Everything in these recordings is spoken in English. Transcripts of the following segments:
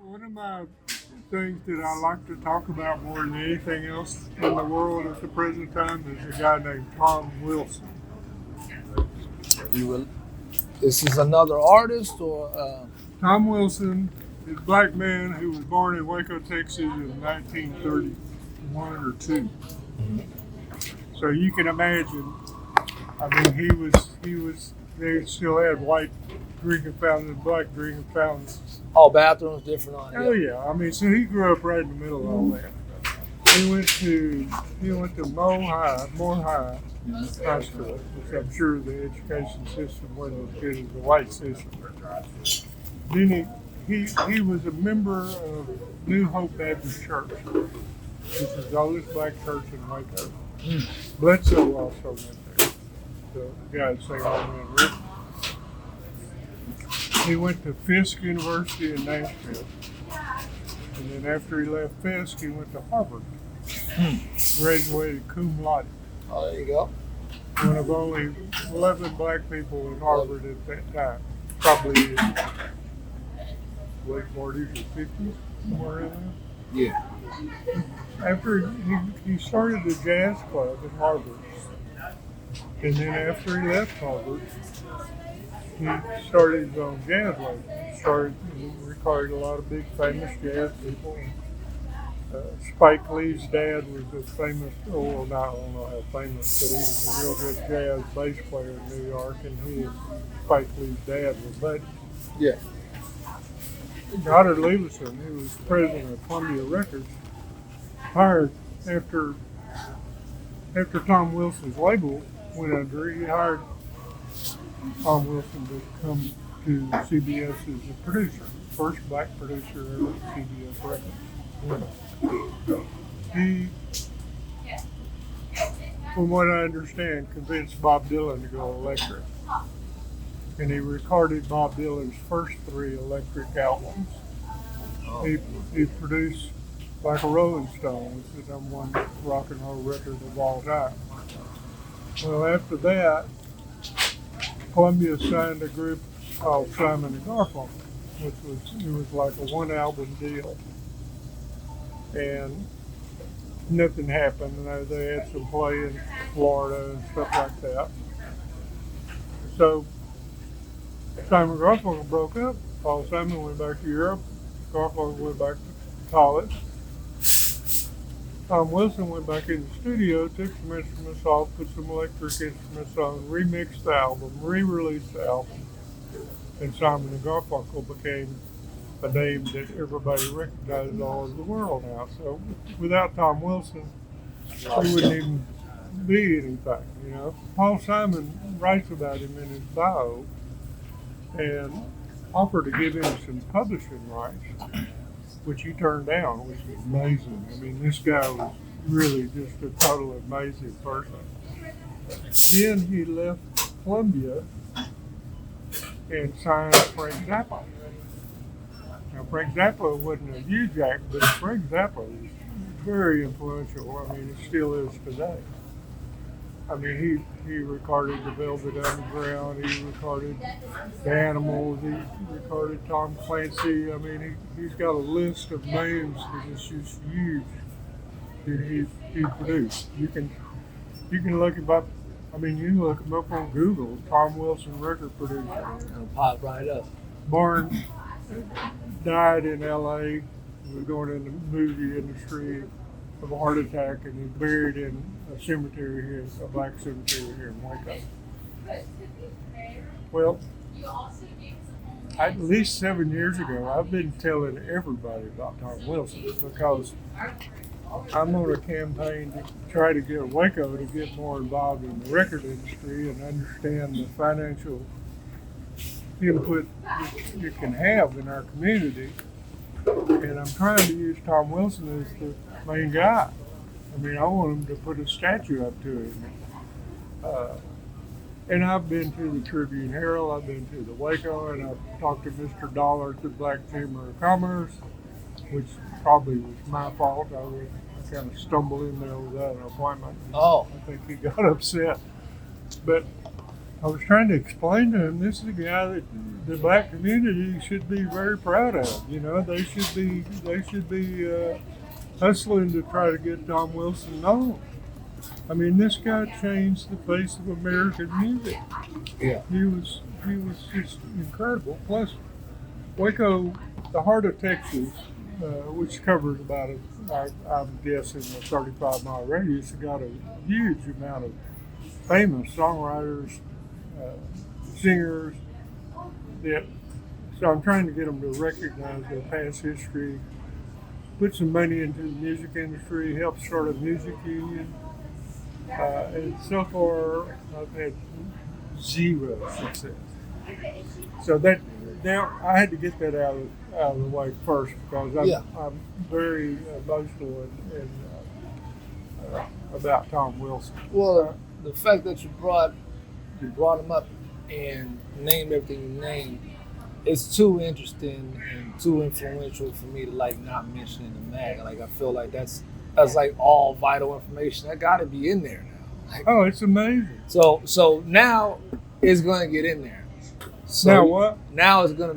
One of my things that I like to talk about more than anything else in the world at the present time is a guy named Tom Wilson. You will. This is another artist, or Tom Wilson is a black man who was born in Waco, Texas in 1931 or 2. So you can imagine, I mean, they still had white drinking fountains and black drinking fountains. all bathrooms different on Oh it? yeah, I mean, so he grew up right in the middle of all that. He went to Moore High School, which I'm sure the education system wasn't as good as the white system. Then he was a member of New Hope Baptist Church, which is the oldest black church in Waco. Bledsoe also went there. The guy at St. Armand River. He went to Fisk University in Nashville. And then after he left Fisk, he went to Harvard. Graduated cum laude. Oh, there you go. One of only 11 black people in Harvard at that time. Probably in late 40s or 50s, somewhere around there. Yeah. After he started a jazz club at Harvard. And then after he left Harvard, he started his own jazz label. He recorded a lot of big famous jazz people. Spike Lee's dad was a famous, I don't know how famous, but he was a real good jazz bass player in New York, and he and Spike Lee's dad were buddies. Yeah. Goddard Leveson, who was president of Columbia Records, hired after Tom Wilson's label went under, he hired Tom Wilson to come to CBS as a producer, first black producer ever at CBS Records. He, from what I understand, convinced Bob Dylan to go electric. And he recorded Bob Dylan's first 3 electric albums. He produced Like a Rolling Stone, which is the #1 rock and roll record of all time. Well, after that, Columbia signed a group called Simon and Garfunkel, it was like a 1-album deal. And nothing happened. They had some play in Florida and stuff like that. So Simon and Garfunkel broke up. Paul Simon went back to Europe. Garfunkel went back to college. Tom Wilson went back in the studio, took some instruments off, put some electric instruments on, remixed the album, re-released the album, and Simon and Garfunkel became a name that everybody recognizes all over the world now. So without Tom Wilson, he wouldn't even be anything, you know. Paul Simon writes about him in his bio and offered to give him some publishing rights, which he turned down, which was amazing. I mean, this guy was really just a totally amazing person. Then he left Columbia and signed Frank Zappa. Now, Frank Zappa wasn't a huge act, but Frank Zappa was very influential. I mean, he still is today. I mean, he recorded the Velvet Underground, he recorded the Animals, he recorded Tom Clancy. I mean, he's got a list of names that is just huge that he produced. You can look him up. I mean, you can look him up on Google. Tom Wilson record producer. It'll pop right up. Born, died in L.A. He was going in the movie industry of a heart attack, and he's buried in a cemetery here, a black cemetery here in Waco. Well, at least 7 years ago, I've been telling everybody about Tom Wilson because I'm on a campaign to try to get Waco to get more involved in the record industry and understand the financial input you can have in our community. And I'm trying to use Tom Wilson as the main guy. I mean, I want him to put a statue up to him. And I've been to the Tribune Herald, I've been to the Waco, and I've talked to Mr. Dollar at the Black Chamber of Commerce, which probably was my fault. I kind of stumbled in there without an appointment. Oh. I think he got upset. But I was trying to explain to him this is a guy that the black community should be very proud of. You know, they should be hustling to try to get Tom Wilson known. I mean, this guy changed the face of American music. Yeah. He was just incredible. Plus, Waco, the heart of Texas, which covers about I'm guessing a 35-mile radius, got a huge amount of famous songwriters, singers. That, so I'm trying to get them to recognize their past history, put some money into the music industry, help start a music union. And so far, I've had zero success. So that now I had to get that out of the way first because I'm very emotional and about Tom Wilson. Well, the fact that you brought him up and named everything you named, it's too interesting and too influential for me to like not mention in the mag. Like I feel like that's like all vital information that got to be in there now. Like, Oh, it's amazing. so now it's gonna get in there. So Now what? Now it's gonna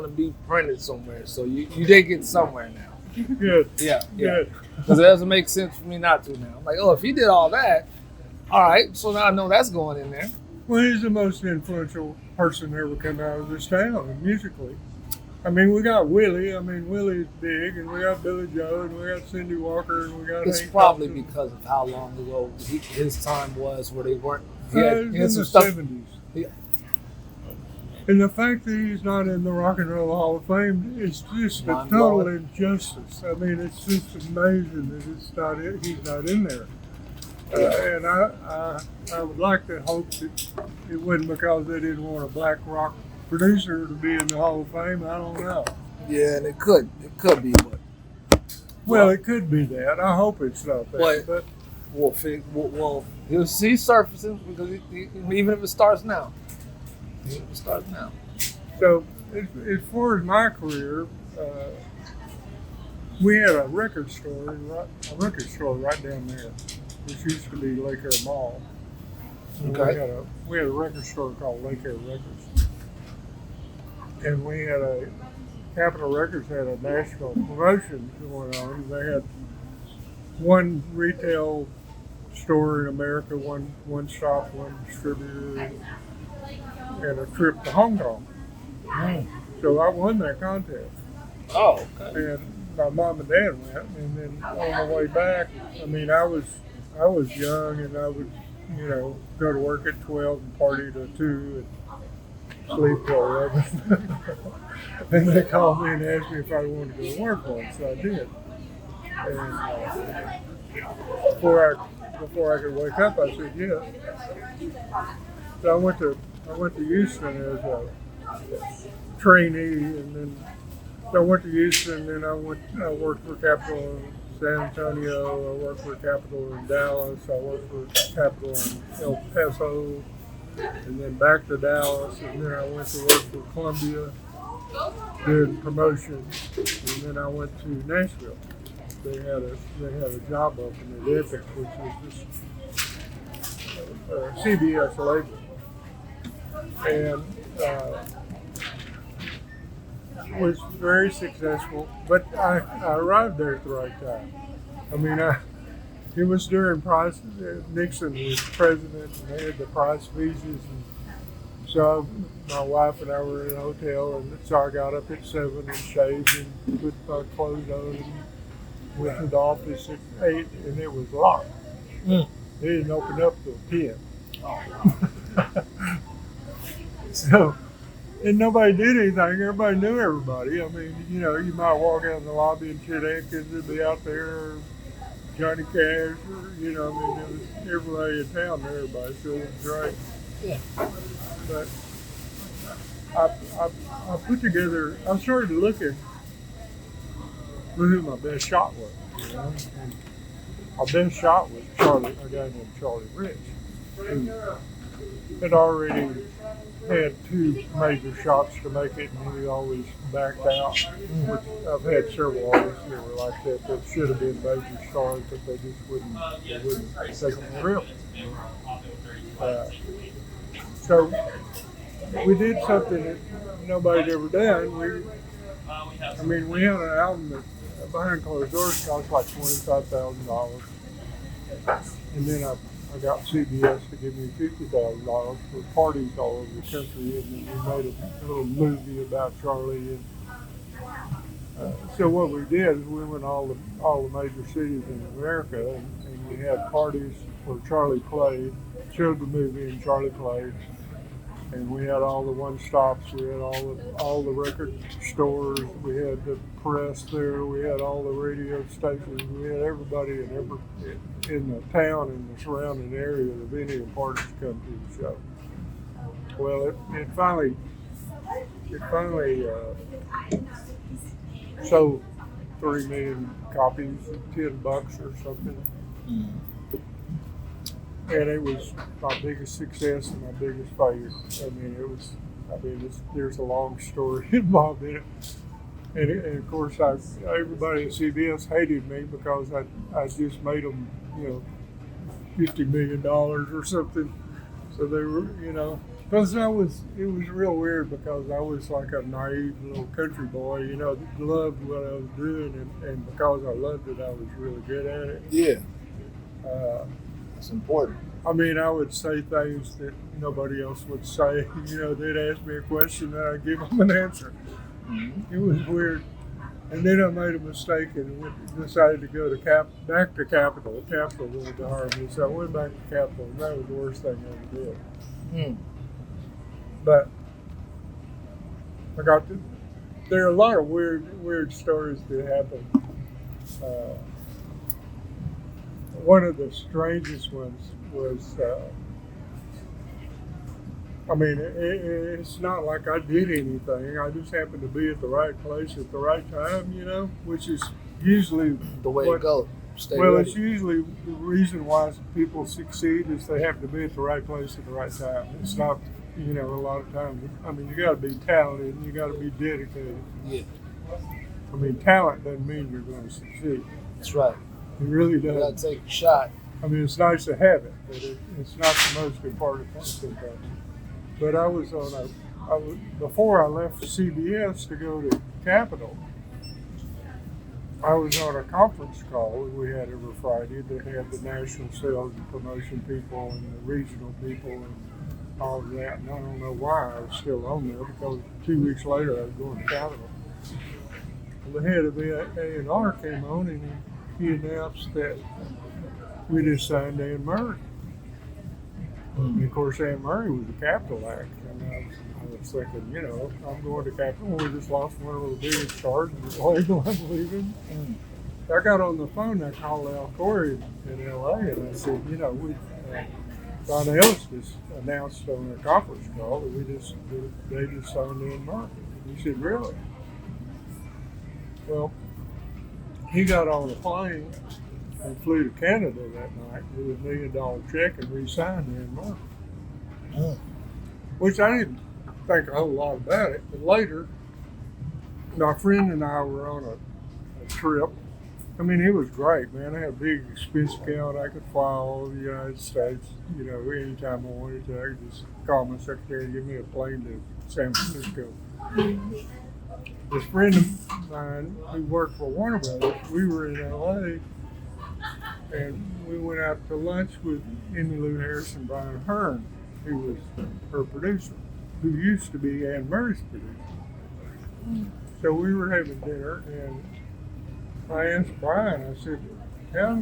be printed somewhere. So you did get somewhere now. Good. Yeah. Good. Because it doesn't make sense for me not to now. I'm like, oh, if he did all that, all right. So now I know that's going in there. Well, he's the most influential person to ever come out of this town musically. I mean, we got Willie. I mean, Willie's big, and we got Billy Joe, and we got Cindy Walker, and we got. It's Hank probably Thompson. because of how long ago his time was where they weren't. It was in the 70s. Yeah. And the fact that he's not in the Rock and Roll Hall of Fame is just a total Mind-blowing. injustice. I mean, it's just amazing that he's not in there. And I would like to hope that it wasn't because they didn't want a black rock producer to be in the Hall of Fame. I don't know. Yeah, and it could be, but Well, it could be that. I hope it's not that. But he's surfacing because even if it starts now. so, as far as my career, we had a record store right down there, which used to be Lake Air Mall. And Okay. we had a record store called Lake Air Records, and we had Capitol Records had a national promotion going on. They had one retail store in America, one shop, one distributor, and a trip to Hong Kong. So I won that contest. Oh, okay. And my mom and dad went, and then on the way back, I mean, I was young, and I would, go to work at 12 and party to 2 and sleep till 11. And they called me and asked me if I wanted to go to work once, so I did. And before I could wake up, I said yes. So I went to Houston as a trainee, and then so I went to Houston, and I worked for Capitol in San Antonio, I worked for Capitol in Dallas, I worked for Capitol in El Paso, and then back to Dallas, and then I went to work for Columbia, did promotion, and then I went to Nashville. They had a job open at Epic, which is this CBS label, and was very successful, but I arrived there at the right time. I mean, it was during Nixon was president, and they had the price visas, and so my wife and I were in a hotel, and so I got up at 7 and shaved and put my clothes on and went to the office at 8, and it was locked. They didn't open up till 10. So, and nobody did anything. Everybody knew everybody. I mean, you might walk out in the lobby and Chet Atkins would be out there, or Johnny Cash, or, I mean, it was everybody in town knew everybody, so it was great. Yeah. But I put together, I started looking who my best shot was, and my best shot was a guy named Charlie Rich, who had already had 2 major shots to make it, and he always backed out. Which I've had several artists that were like that should have been major stars, but they just wouldn't take them real. So we did something that nobody'd ever done. We had an album that behind closed doors cost like $25,000, and then I got CBS to give me $50,000 for parties all over the country, and then we made a little movie about Charlie. And so what we did is we went all the major cities in America, and we had parties where Charlie played, showed the movie, and Charlie played. And we had all the one stops, we had all the record stores, we had the press there, we had all the radio stations, we had everybody in the town and the surrounding area of any parties come to the show. Well, it finally sold 3 million copies at $10 or something. Mm. And it was my biggest success and my biggest failure. There's a long story involved in it. And of course, everybody at CBS hated me because I just made them, $50 million or something. So they were, because it was real weird because I was like a naive little country boy, that loved what I was doing. And because I loved it, I was really good at it. Yeah. It's important. I would say things that nobody else would say. They'd ask me a question and I'd give them an answer. Mm-hmm. It was weird. And then I made a mistake and decided to go back to Capitol. Capitol wanted to hire me, so I went back to Capitol, and that was the worst thing I ever did. Mm. But there are a lot of weird stories that happen. One of the strangest ones was, it's not like I did anything. I just happened to be at the right place at the right time, which is usually the way it goes. It's usually the reason why people succeed is they have to be at the right place at the right time. It's not, a lot of times, you got to be talented and you got to be dedicated. Yeah. Talent doesn't mean you're going to succeed. That's right. It really does. You got to take a shot. It's nice to have it, but it's not the most important thing sometimes. But before I left CBS to go to Capitol, I was on a conference call that we had every Friday that had the national sales and promotion people and the regional people and all of that. And I don't know why I was still on there because 2 weeks later I was going to Capitol. The head of A&R came on and he announced that we just signed Anne Murray. And of course, Anne Murray was a Capitol act. And I was thinking, I'm going to Capitol. We just lost one of the biggest stars in the label, I believe in. And I got on the phone and I called Al Corey in LA and I said, Don Ellis just announced on a conference call that they just signed Anne Murray. He said, really? Well, he got on a plane and flew to Canada that night with $1 million check and re-signed Anne Murray. Mm. Which I didn't think a whole lot about it. But later, my friend and I were on a trip. It was great, man. I had a big expense account. I could fly all over the United States, anytime I wanted to. I could just call my secretary and give me a plane to San Francisco. This friend of mine who worked for Warner Brothers, we were in LA and we went out to lunch with Emmylou Harris and Brian Hearn, who was her producer, who used to be Anne Murray's producer. So we were having dinner and I asked Brian, I said, how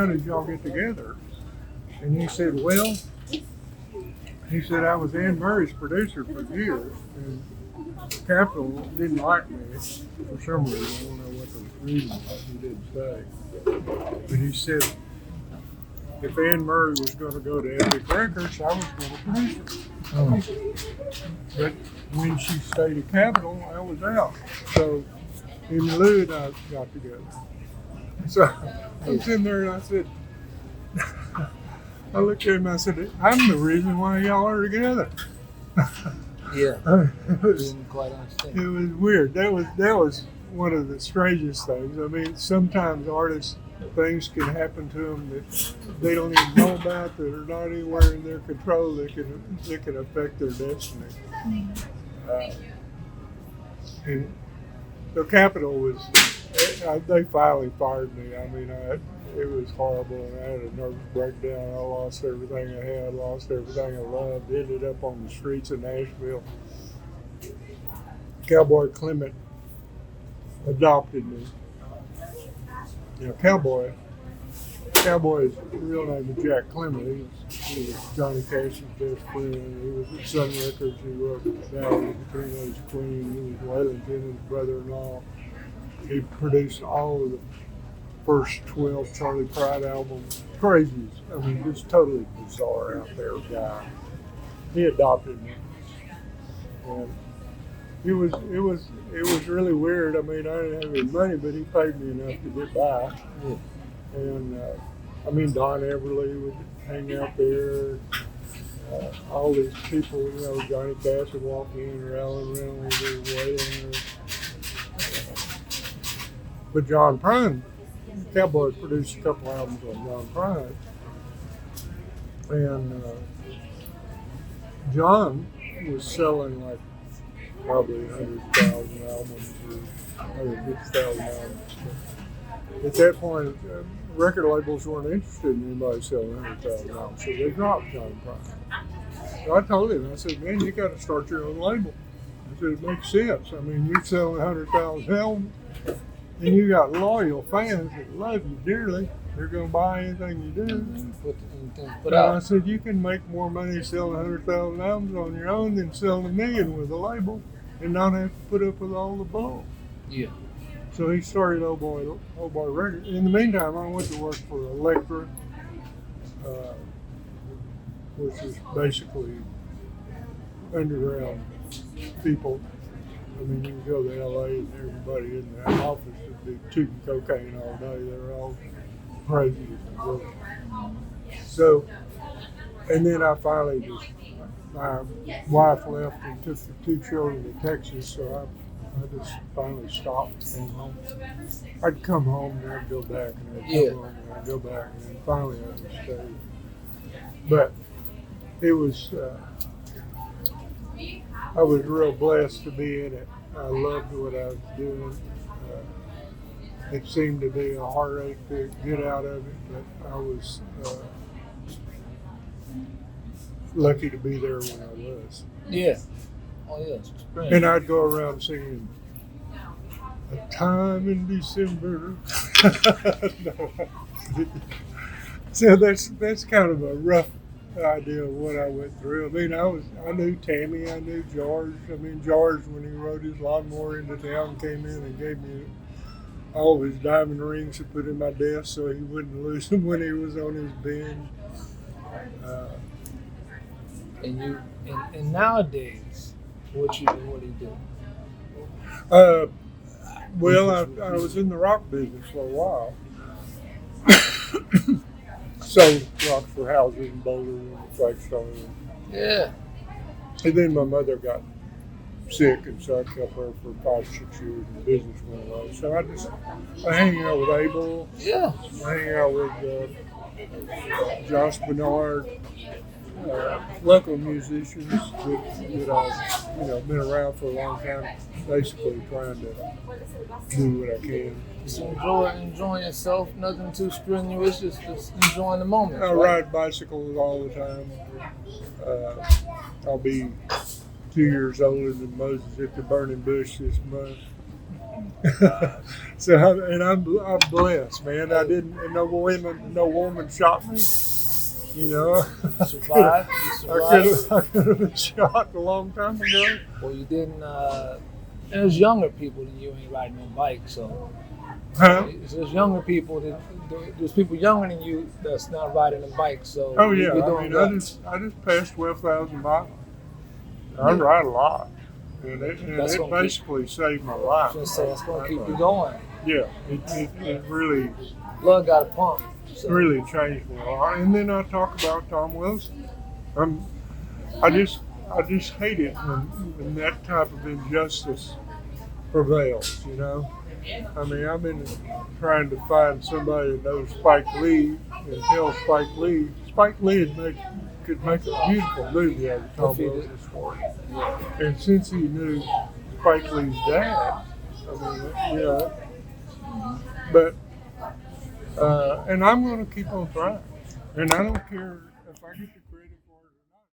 did y'all get together? And he said, well, I was Anne Murray's producer for years and Capitol didn't like me for some reason. I don't know what the reason was. He didn't say. But he said if Anne Murray was going to go to Epic Records, I was going to produce her. But when she stayed at Capitol, I was out. So Emmylou and I got together. So I was in there and I said, I looked at him and I said, I'm the reason why y'all are together. Yeah. Didn't quite understand. It was weird. That was one of the strangest things. Sometimes artists things can happen to them that they don't even know about, that are not anywhere in their control, that can affect their destiny. Uh, and the Capitol was, they finally fired me. I mean, it was horrible, and I had a nervous breakdown. I lost everything I had, lost everything I loved, ended up on the streets of Nashville. Cowboy Clement adopted me. You know, Cowboy's real name was Jack Clement. He was Johnny Cash's best friend. He was at Sun Records. He wrote Valley of the Teenage Queen. He was Waylon Jennings' brother-in-law. He produced all of the first 12 Charlie Pride albums. Crazy. I mean, just totally bizarre out there guy. He adopted me. And it was really weird. I mean, I didn't have any money, but he paid me enough to get by. Yeah. And I mean, Don Everly would hang out there. All these people, you know, Johnny Cash would walk in, or Alan Reynolds, or Waylon. But John Prine, Cowboy produced a couple albums on John Prine, and John was selling like probably 100,000 albums or 150,000 albums. But at that point, record labels weren't interested in anybody selling 100,000 albums, so they dropped John Prine. So I told him, I said, man, you got to start your own label. I said, it makes sense. I mean, you're selling 100,000 albums, and you got loyal fans that love you dearly. They're going to buy anything you do. Put And out. I said, you can make more money selling 100,000 albums on your own than selling 1 million with a label and not have to put up with all the bull. Yeah. So he started Old Boy Records. In the meantime, I went to work for Elektra, which is basically underground people. I mean, you can go to LA and everybody in the office would be tooting cocaine all day. They're all crazy. So, and then I finally my wife left and took the 2 children to Texas, so I just finally stopped and came home. I'd come home and I'd go back and I'd come home and I'd go back, and then finally I just stayed. But it was, I was real blessed to be in it. I loved what I was doing. It seemed to be a heartache to get out of it, but I was lucky to be there when I was. Yeah. Oh, yeah. It's great. And I'd go around singing "A Time in December." So that's kind of a rough idea of what I went through. I mean, I knew Tammy, I knew George. I mean, George, when he rode his lawnmower into town, came in and gave me all of his diamond rings to put in my desk so he wouldn't lose them when he was on his binge. And nowadays, what do you do? Well, I was in the rock business for a while. Sold rocks for houses in Boulder and Flagstone. Yeah. And then my mother got sick, and so I kept her for 5-6 years, and the business went away. So I hang out with Abel. Yeah. I hang out with Josh Bernard, local musicians that I've been around for a long time, basically trying to do what I can. So enjoying yourself, nothing too strenuous, just enjoying the moment. I ride bicycles all the time. I'll be 2 years older than Moses at the burning bush this month. So I'm blessed, man. I didn't. No woman shot me. You know, You survived. I could have been shot a long time ago. Well, you didn't. There's younger people than you ain't riding on bikes, so. Huh? There's younger people. There's people younger than you that's not riding a bike. So. Oh yeah, you're I doing mean, good. I just passed 12,000 miles. I ride a lot, and That's it gonna basically saved my life. Just say it's gonna keep you going. Yeah, it really Blood got a pump. So. really changed me a lot. And then I talk about Tom Wilson. I just hate it when that type of injustice prevails, you know. I mean, I've been trying to find somebody that knows Spike Lee and tell Spike Lee. Spike Lee could make a beautiful movie out of Tom Wilson's story. And since he knew Spike Lee's dad, I mean, you know, but, and I'm going to keep on trying. And I don't care if I get to